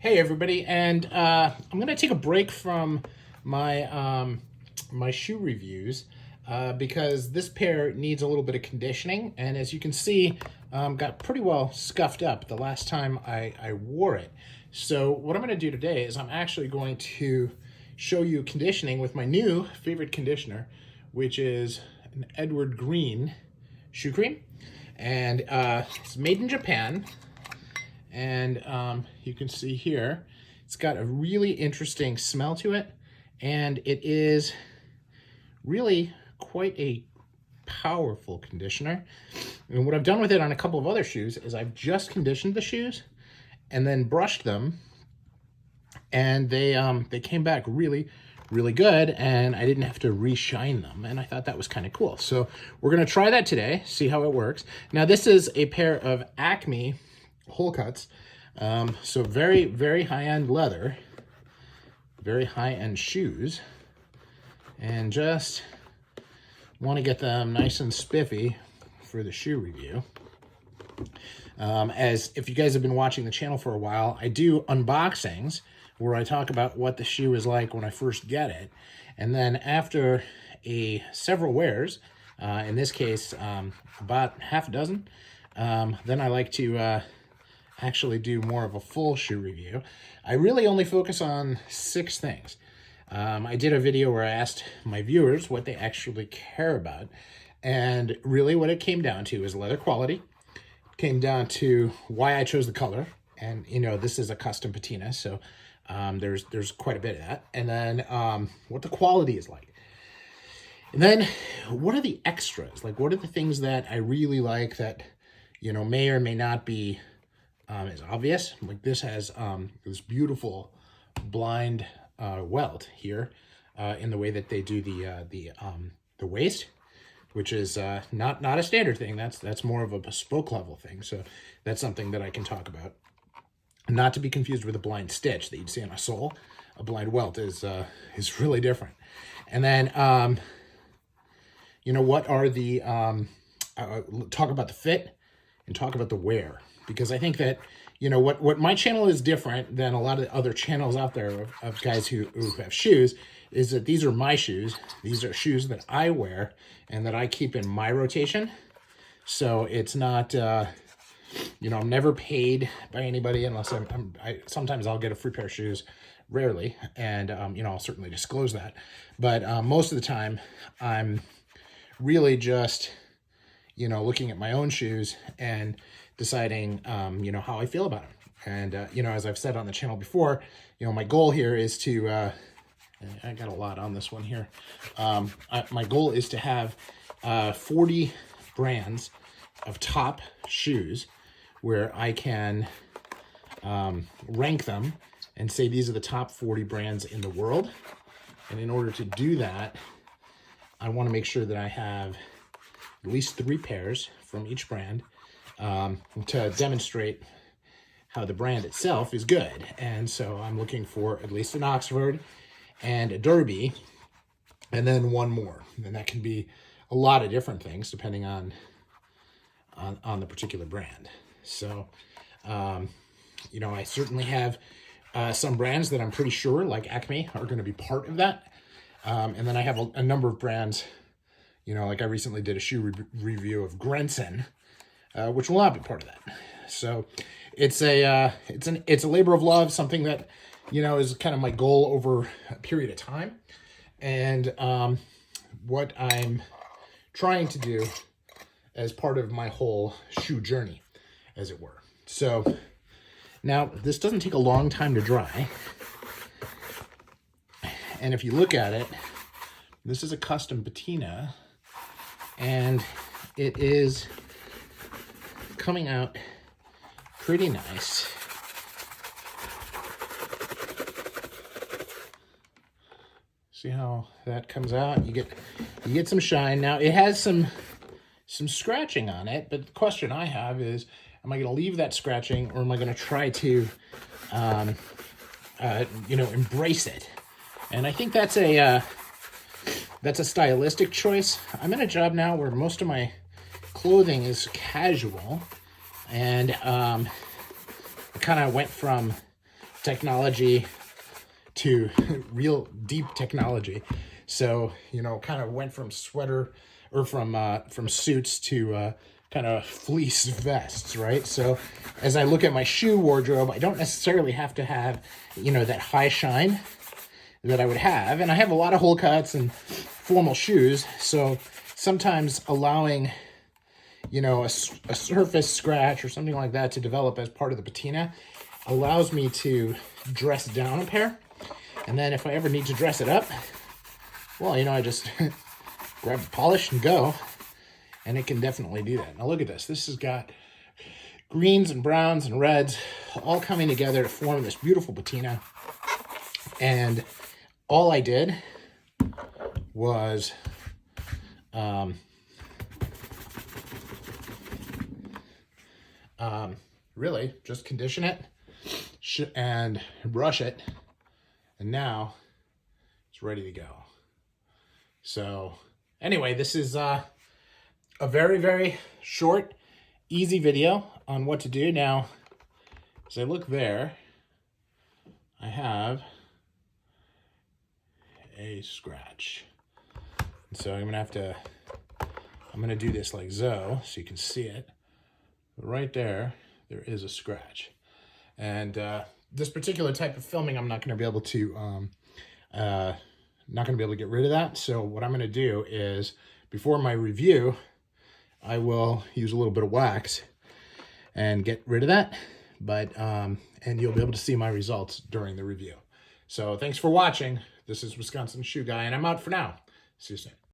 Hey everybody, and I'm gonna take a break from my shoe reviews because this pair needs a little bit of conditioning, and as you can see, got pretty well scuffed up the last time I wore it. So what I'm gonna do today is I'm actually going to show you conditioning with my new favorite conditioner, which is an Edward Green shoe cream, and it's made in Japan. And you can see here, it's got a really interesting smell to it, and it is really quite a powerful conditioner. And what I've done with it on a couple of other shoes is I've just conditioned the shoes and then brushed them, and they came back really good, and I didn't have to re-shine them, and I thought that was kind of cool. So we're gonna try that today, see how it works. Now this is a pair of Acme hole cuts, so very high-end leather, very high-end shoes, and just want to get them nice and spiffy for the shoe review. As if you guys have been watching the channel for a while, I do unboxings where I talk about what the shoe is like when I first get it, and then after several wears, in this case about half a dozen, then I like to actually do more of a full shoe review. I really only focus on 6 things. I did a video where I asked my viewers what they actually care about, and really what it came down to is leather quality. It came down to why I chose the color, and you know, this is a custom patina, so there's quite a bit of that. And then what the quality is like. And then what are the extras? Like, what are the things that I really like that, you know, may or may not be is obvious. Like this has this beautiful blind welt here in the way that they do the waist, which is not a standard thing. That's more of a bespoke level thing. So that's something that I can talk about. Not to be confused with a blind stitch that you'd see on a sole. A blind welt is really different. And then you know, what are the talk about the fit and talk about the wear. Because I think that, you know, what my channel is different than a lot of other channels out there of guys who have shoes is that these are my shoes. These are shoes that I wear and that I keep in my rotation. So it's not, you know, I'm never paid by anybody unless sometimes I'll get a free pair of shoes, rarely. And, you know, I'll certainly disclose that. But most of the time, I'm really just, you know, looking at my own shoes and deciding, you know, how I feel about them. And, you know, as I've said on the channel before, you know, my goal here is to, I got a lot on this one here. My goal is to have 40 brands of top shoes where I can rank them and say these are the top 40 brands in the world. And in order to do that, I want to make sure that I have at least 3 pairs from each brand to demonstrate how the brand itself is good. And so I'm looking for at least an Oxford and a Derby, and then one more. And that can be a lot of different things depending on the particular brand. So, you know, I certainly have some brands that I'm pretty sure, like Acme, are going to be part of that. And then I have a number of brands, you know, like I recently did a shoe review of Grenson, which will not be part of that. So it's a labor of love, something that, you know, is kind of my goal over a period of time. And what I'm trying to do as part of my whole shoe journey, as it were. So now this doesn't take a long time to dry. And if you look at it, this is a custom patina, and it is coming out pretty nice. See how that comes out? You get some shine. Now it has some scratching on it, but the question I have is, am I going to leave that scratching, or am I going to try to you know, embrace it? And I think that's a stylistic choice. I'm in a job now where most of my clothing is casual, and I kind of went from technology to real deep technology. So, you know, kind of went from sweater or from suits to kind of fleece vests, right? So as I look at my shoe wardrobe, I don't necessarily have to have, you know, that high shine that I would have. And I have a lot of hole cuts and formal shoes. So sometimes allowing, you know, a surface scratch or something like that to develop as part of the patina allows me to dress down a pair. And then if I ever need to dress it up, well, you know, I just grab the polish and go, and it can definitely do that. Now look at this. This has got greens and browns and reds all coming together to form this beautiful patina. And all I did was really just condition it and brush it, and now it's ready to go. So anyway, this is a very, very short, easy video on what to do. Now, as I look there, I have a scratch. So I'm gonna do this like so you can see it. Right there is a scratch. And this particular type of filming, I'm not gonna be able to get rid of that. So what I'm gonna do is, before my review, I will use a little bit of wax and get rid of that. But and you'll be able to see my results during the review. So thanks for watching. This is Wisconsin Shoe Guy, and I'm out for now. See you soon.